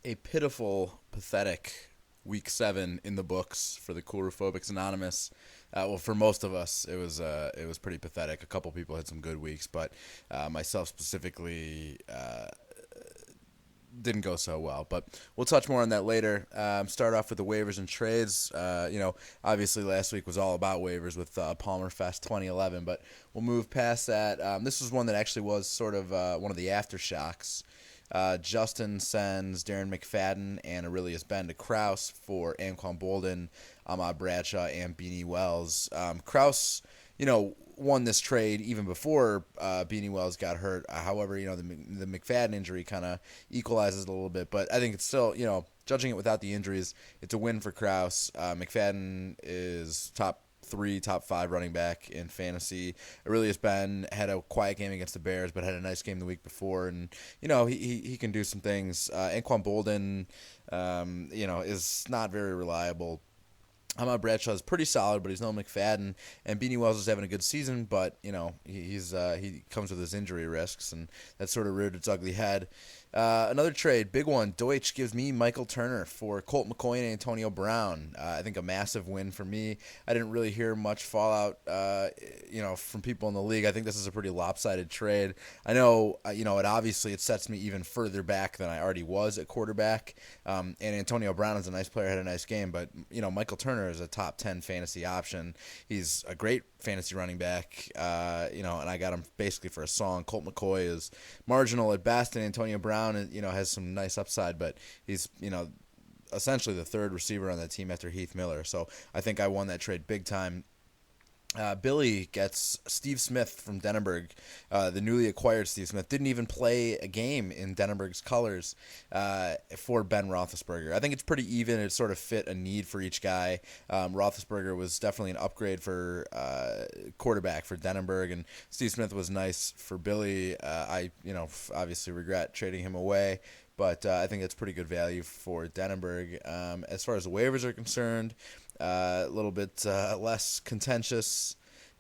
a pitiful, pathetic week 7 in the books for the Coulrophobics Anonymous. Well, for most of us, it was pretty pathetic. A couple people had some good weeks, but myself specifically didn't go so well. But we'll touch more on that later. Start off with the waivers and trades. Obviously last week was all about waivers with Palmer Fest 2011, but we'll move past that. This was one that actually was sort of one of the aftershocks. Justin sends Darren McFadden and Aurelius Ben to Kraus for Anquan Bolden, Ahmad Bradshaw, and Beanie Wells. Kraus, won this trade even before Beanie Wells got hurt. However, the McFadden injury kind of equalizes it a little bit. But I think it's still, judging it without the injuries, it's a win for Kraus. McFadden is top 3, top 5 running back in fantasy. Aurelius Ben had a quiet game against the Bears, but had a nice game the week before, and he can do some things. Anquan Bolden, is not very reliable. Ahmad Bradshaw is pretty solid, but he's no McFadden. And Beanie Wells is having a good season, but he comes with his injury risks, and that sort of reared its ugly head. Another trade, big one. Deutsch gives me Michael Turner for Colt McCoy and Antonio Brown. I think a massive win for me. I didn't really hear much fallout, from people in the league. I think this is a pretty lopsided trade. I know, it sets me even further back than I already was at quarterback. And Antonio Brown is a nice player, had a nice game, but Michael Turner is a top 10 fantasy option. He's a great fantasy running back, and I got him basically for a song. Colt McCoy is marginal at best, and Antonio Brown, has some nice upside, but he's, essentially the third receiver on that team after Heath Miller. So I think I won that trade big time. Billy gets Steve Smith from Dennenberg. The newly acquired Steve Smith didn't even play a game in Dennenberg's colors for Ben Roethlisberger. I think it's pretty even. It sort of fit a need for each guy. Roethlisberger was definitely an upgrade for quarterback for Dennenberg, and Steve Smith was nice for Billy. I obviously regret trading him away, but I think that's pretty good value for Dennenberg. As far as the waivers are concerned, a little bit less contentious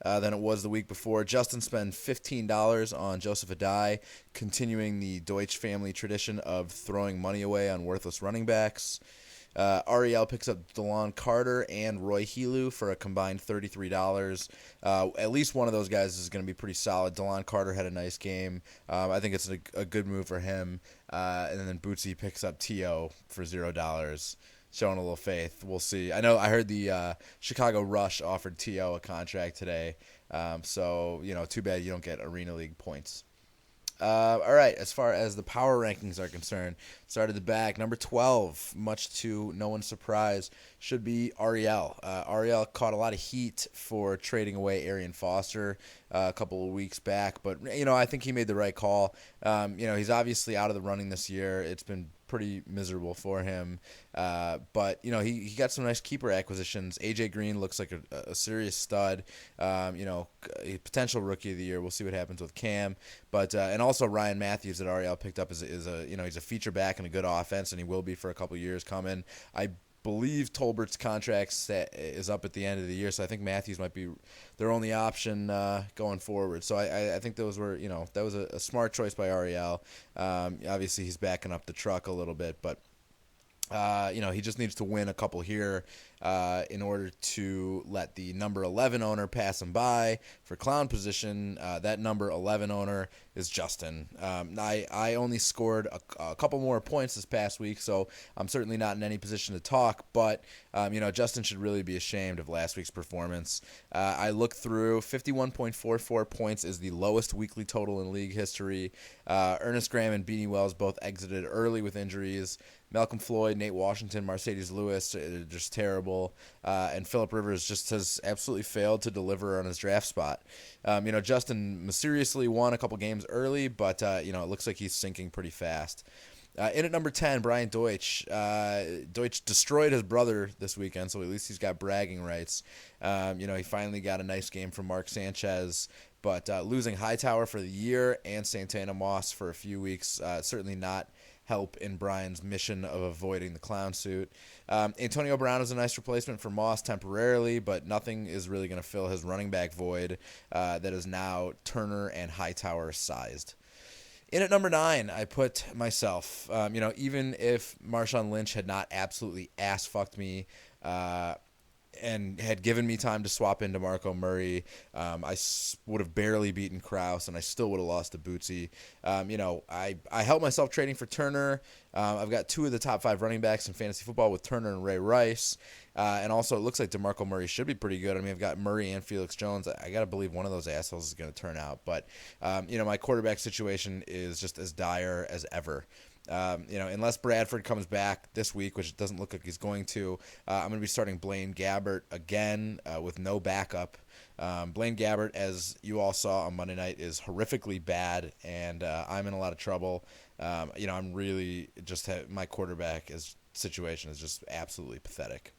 than it was the week before. Justin spent $15 on Joseph Adai, continuing the Deutsch family tradition of throwing money away on worthless running backs. Ariel picks up DeLon Carter and Roy Helu for a combined $33. At least one of those guys is going to be pretty solid. DeLon Carter had a nice game. I think it's a good move for him. And then Bootsy picks up T.O. for $0. Showing a little faith. We'll see. I heard the Chicago Rush offered T.O. a contract today. So, too bad you don't get Arena League points. All right, as far as the power rankings are concerned, started the back. Number 12, much to no one's surprise, should be Ariel. Ariel caught a lot of heat for trading away Arian Foster a couple of weeks back, but, I think he made the right call. He's obviously out of the running this year. It's been pretty miserable for him. But, he got some nice keeper acquisitions. A.J. Green looks like a serious stud. A potential rookie of the year. We'll see what happens with Cam. But and also Ryan Matthews that Ariel picked up is a he's a feature back in a good offense, and he will be for a couple years coming. I believe Tolbert's contract is up at the end of the year, so I think Matthews might be their only option going forward. So I think those were, that was a smart choice by Ariel. Obviously, he's backing up the truck a little bit, but he just needs to win a couple here in order to let the number 11 owner pass him by for clown position. That number 11 owner is Justin. I only scored a couple more points this past week, so I'm certainly not in any position to talk, but Justin should really be ashamed of last week's performance. I looked through, 51.44 points is the lowest weekly total in league history. Ernest Graham and Beanie Wells both exited early with injuries. Malcolm Floyd, Nate Washington, Mercedes Lewis are just terrible. And Phillip Rivers just has absolutely failed to deliver on his draft spot. Justin mysteriously won a couple games early, but, it looks like he's sinking pretty fast. In at number 10, Brian Deutsch. Deutsch destroyed his brother this weekend, so at least he's got bragging rights. He finally got a nice game from Mark Sanchez, but losing Hightower for the year and Santana Moss for a few weeks, certainly not help in Brian's mission of avoiding the clown suit. Antonio Brown is a nice replacement for Moss temporarily, but nothing is really going to fill his running back void that is now Turner and Hightower sized. In at number 9, I put myself. Even if Marshawn Lynch had not absolutely ass-fucked me and had given me time to swap into Marco Murray, I would have barely beaten Kraus, and I still would have lost to Bootsy. I helped myself trading for Turner. I've got 2 of the top 5 running backs in fantasy football with Turner and Ray Rice. And also, it looks like DeMarco Murray should be pretty good. I mean, I've got Murray and Felix Jones. I got to believe one of those assholes is going to turn out. But, my quarterback situation is just as dire as ever. Unless Bradford comes back this week, which it doesn't look like he's going to, I'm going to be starting Blaine Gabbert again with no backup. Blaine Gabbert, as you all saw on Monday night, is horrifically bad, and I'm in a lot of trouble. I'm really just my quarterback situation is just absolutely pathetic.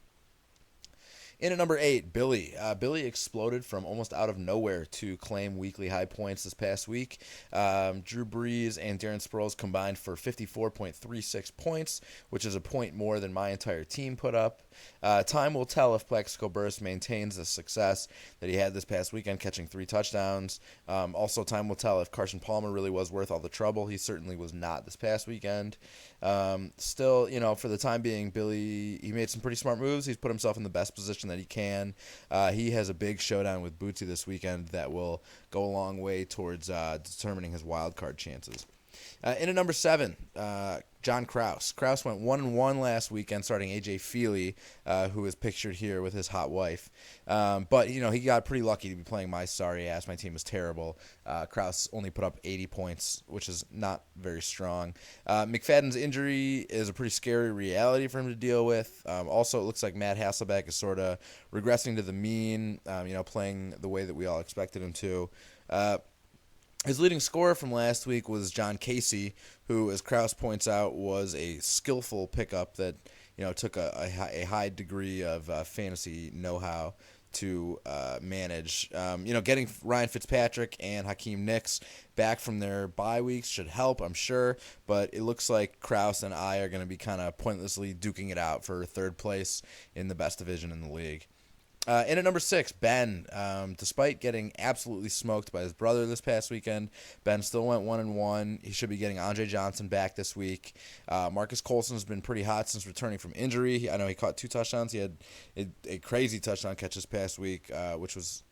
In at number 8, Billy. Billy exploded from almost out of nowhere to claim weekly high points this past week. Drew Brees and Darren Sproles combined for 54.36 points, which is a point more than my entire team put up. Time will tell if Plaxico Burress maintains the success that he had this past weekend, catching 3 touchdowns. Also, time will tell if Carson Palmer really was worth all the trouble. He certainly was not this past weekend. Still, for the time being, Billy, he made some pretty smart moves. He's put himself in the best position that he can. He has a big showdown with Bootsy this weekend that will go a long way towards determining his wild card chances. In at number 7, John Kraus. Kraus went 1-1 last weekend, starting A.J. Feely, who is pictured here with his hot wife. But he got pretty lucky to be playing my sorry ass. My team was terrible. Kraus only put up 80 points, which is not very strong. McFadden's injury is a pretty scary reality for him to deal with. Also, it looks like Matt Hasselbeck is sort of regressing to the mean, playing the way that we all expected him to. His leading scorer from last week was John Casey, who, as Kraus points out, was a skillful pickup that took a high degree of fantasy know-how to manage. Getting Ryan Fitzpatrick and Hakeem Nicks back from their bye weeks should help, I'm sure, but it looks like Kraus and I are going to be kind of pointlessly duking it out for 3rd place in the best division in the league. In at number 6, Ben. Despite getting absolutely smoked by his brother this past weekend, Ben still went 1-1. He should be getting Andre Johnson back this week. Marcus Colson has been pretty hot since returning from injury. I know he caught 2 touchdowns. He had a crazy touchdown catch this past week, which was,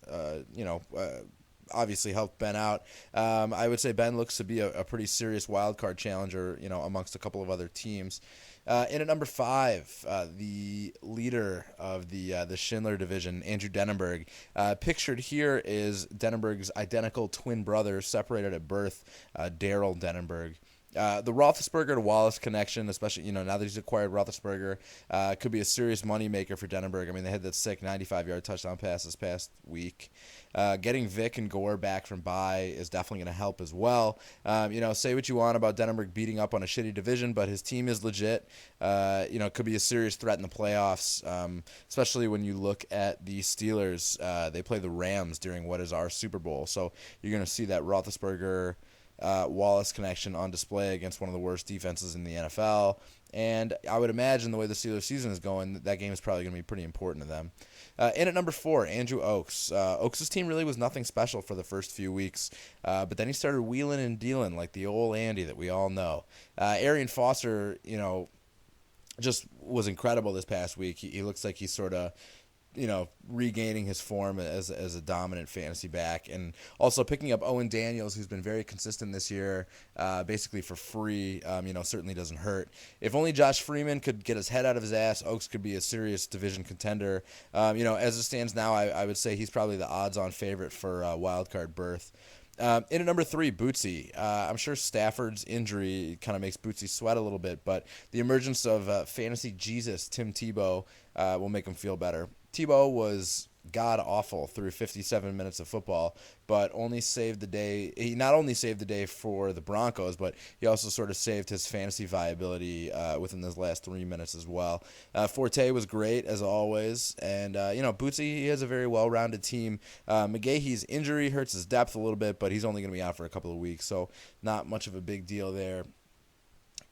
obviously helped Ben out. I would say Ben looks to be a pretty serious wild card challenger, amongst a couple of other teams. In at number 5, the leader of the Schindler division, Andrew Denenberg. Pictured here is Denenberg's identical twin brother, separated at birth, Daryl Denenberg. The Roethlisberger to Wallace connection, especially now that he's acquired Roethlisberger, could be a serious moneymaker for Denenberg. I mean, they had that sick 95-yard touchdown pass this past week. Getting Vic and Gore back from bye is definitely going to help as well. Say what you want about Denenberg beating up on a shitty division, but his team is legit. Could be a serious threat in the playoffs, especially when you look at the Steelers. They play the Rams during what is our Super Bowl, so you're going to see that Roethlisberger Wallace connection on display against one of the worst defenses in the NFL. And I would imagine the way the Steelers season is going, that game is probably going to be pretty important to them. In at number 4, Andrew Oakes. Oakes' team really was nothing special for the first few weeks, but then he started wheeling and dealing like the old Andy that we all know. Arian Foster, just was incredible this past week. He looks like he's sort of regaining his form as a dominant fantasy back, and also picking up Owen Daniels, who's been very consistent this year, basically for free, certainly doesn't hurt. If only Josh Freeman could get his head out of his ass, Oakes could be a serious division contender. As it stands now, I would say he's probably the odds-on favorite for wild card berth. In at number 3, Bootsy. I'm sure Stafford's injury kind of makes Bootsy sweat a little bit, but the emergence of fantasy Jesus Tim Tebow will make him feel better. Tebow was god-awful through 57 minutes of football, but only saved the day. He not only saved the day for the Broncos, but he also sort of saved his fantasy viability within those last 3 minutes as well. Forte was great, as always, and, Bootsy, he has a very well-rounded team. McGahee's injury hurts his depth a little bit, but he's only going to be out for a couple of weeks, so not much of a big deal there.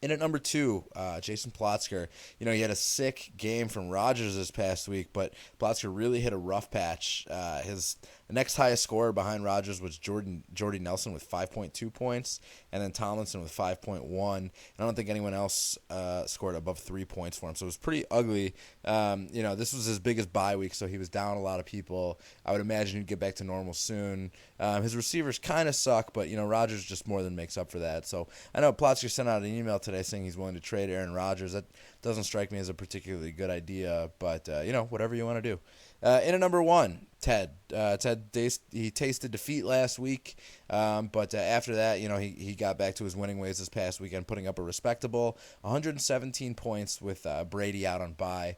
In at number 2, Jason Plotzker. He had a sick game from Rodgers this past week, but Plotzker really hit a rough patch. His The next highest scorer behind Rodgers was Jordy Nelson with 5.2 points, and then Tomlinson with 5.1. And I don't think anyone else scored above 3 points for him, so it was pretty ugly. This was his biggest bye week, so he was down a lot of people. I would imagine he'd get back to normal soon. His receivers kind of suck, but Rodgers just more than makes up for that. So I know Plotzker sent out an email today saying he's willing to trade Aaron Rodgers. That doesn't strike me as a particularly good idea, but whatever you want to do. In at number one, Ted. He tasted defeat last week, but after that, he got back to his winning ways this past weekend, putting up a respectable 117 points with Brady out on bye.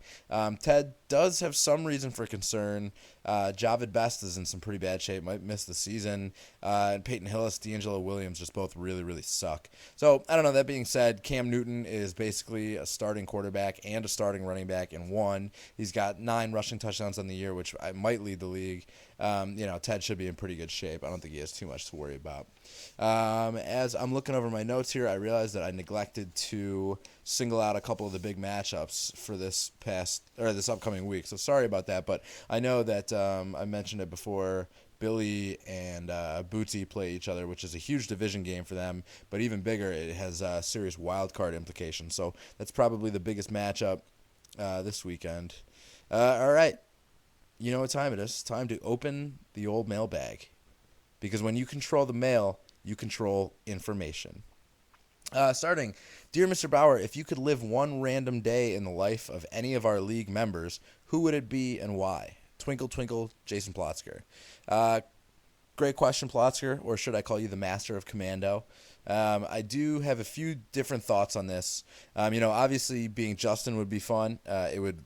Ted does have some reason for concern. Javid Best is in some pretty bad shape, might miss the season. And Peyton Hillis, D'Angelo Williams just both really, really suck. So, I don't know. That being said, Cam Newton is basically a starting quarterback and a starting running back in one. He's got 9 rushing touchdowns on the year, which might lead the league. Ted should be in pretty good shape. I don't think he has too much to worry about. As I'm looking over my notes here, I realized that I neglected to single out a couple of the big matchups for this upcoming week. So sorry about that, but I know that I mentioned it before. Billy and Bootsy play each other, which is a huge division game for them, but even bigger, it has serious wild card implications. So that's probably the biggest matchup this weekend. All right. You know what time it is. Time to open the old mailbag. Because when you control the mail, you control information. Starting, Dear Mr. Bauer, if you could live one random day in the life of any of our league members, who would it be and why? Twinkle, twinkle, Jason Plotzker. Great question, Plotzker, or should I call you the master of commando? I do have a few different thoughts on this. Obviously being Justin would be fun. It would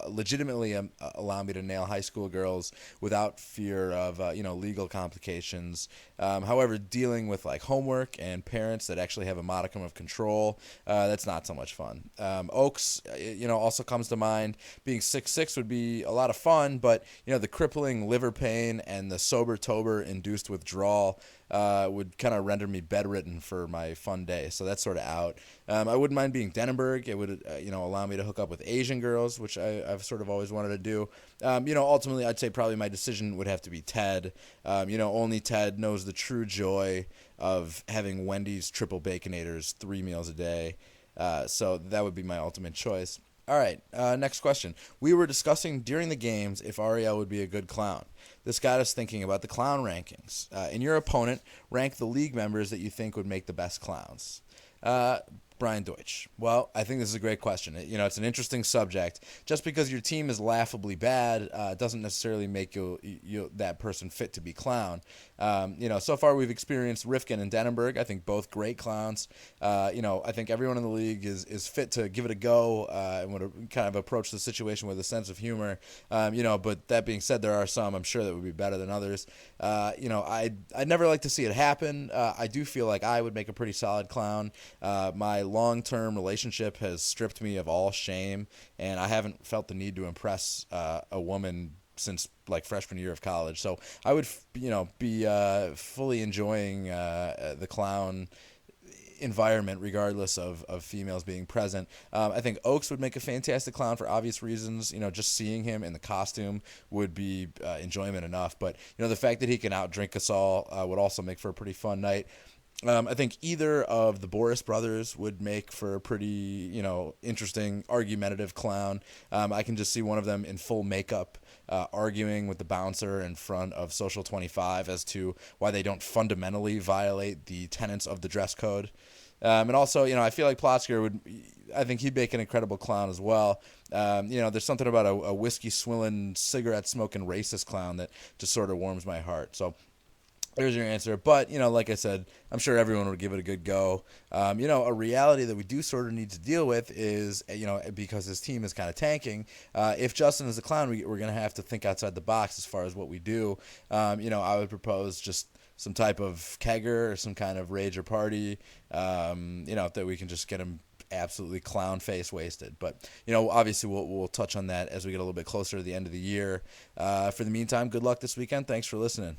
legitimately allow me to nail high school girls without fear of legal complications. However, dealing with like homework and parents that actually have a modicum of control, that's not so much fun. Oaks, also comes to mind. Being 6'6" would be a lot of fun, but the crippling liver pain and the sober-tober induced withdrawal would kind of render me bedridden for my fun day. So that's sort of out. I wouldn't mind being Denenberg. It would, allow me to hook up with Asian girls, which I've sort of always wanted to do. Ultimately, I'd say probably my decision would have to be Ted. Only Ted knows the true joy of having Wendy's triple Baconators 3 meals a day. So that would be my ultimate choice. All right, next question. We were discussing during the games if Ariel would be a good clown. This got us thinking about the clown rankings. In your opponent, rank the league members that you think would make the best clowns. Brian Deutsch. Well, I think this is a great question. It's an interesting subject. Just because your team is laughably bad doesn't necessarily make you that person fit to be clown. So far we've experienced Rifkin and Denenberg. I think both great clowns. I think everyone in the league is fit to give it a go and would kind of approach the situation with a sense of humor. But that being said, there are some I'm sure that would be better than others. I'd never like to see it happen. I do feel like I would make a pretty solid clown. My long-term relationship has stripped me of all shame, and I haven't felt the need to impress a woman since like freshman year of college. So I would, be fully enjoying the clown environment regardless of females being present. I think Oaks would make a fantastic clown for obvious reasons. Just seeing him in the costume would be enjoyment enough. But, the fact that he can outdrink us all would also make for a pretty fun night. I think either of the Boris brothers would make for a pretty, interesting, argumentative clown. I can just see one of them in full makeup arguing with the bouncer in front of Social 25 as to why they don't fundamentally violate the tenets of the dress code. And also, I feel like Plotzker I think he'd make an incredible clown as well. There's something about a whiskey-swilling, cigarette-smoking racist clown that just sort of warms my heart. So there's your answer. But, like I said, I'm sure everyone would give it a good go. A reality that we do sort of need to deal with is, because his team is kind of tanking, if Justin is a clown, we're going to have to think outside the box as far as what we do. I would propose just some type of kegger or some kind of rage or party, that we can just get him absolutely clown face wasted. But, obviously we'll touch on that as we get a little bit closer to the end of the year. For the meantime, good luck this weekend. Thanks for listening.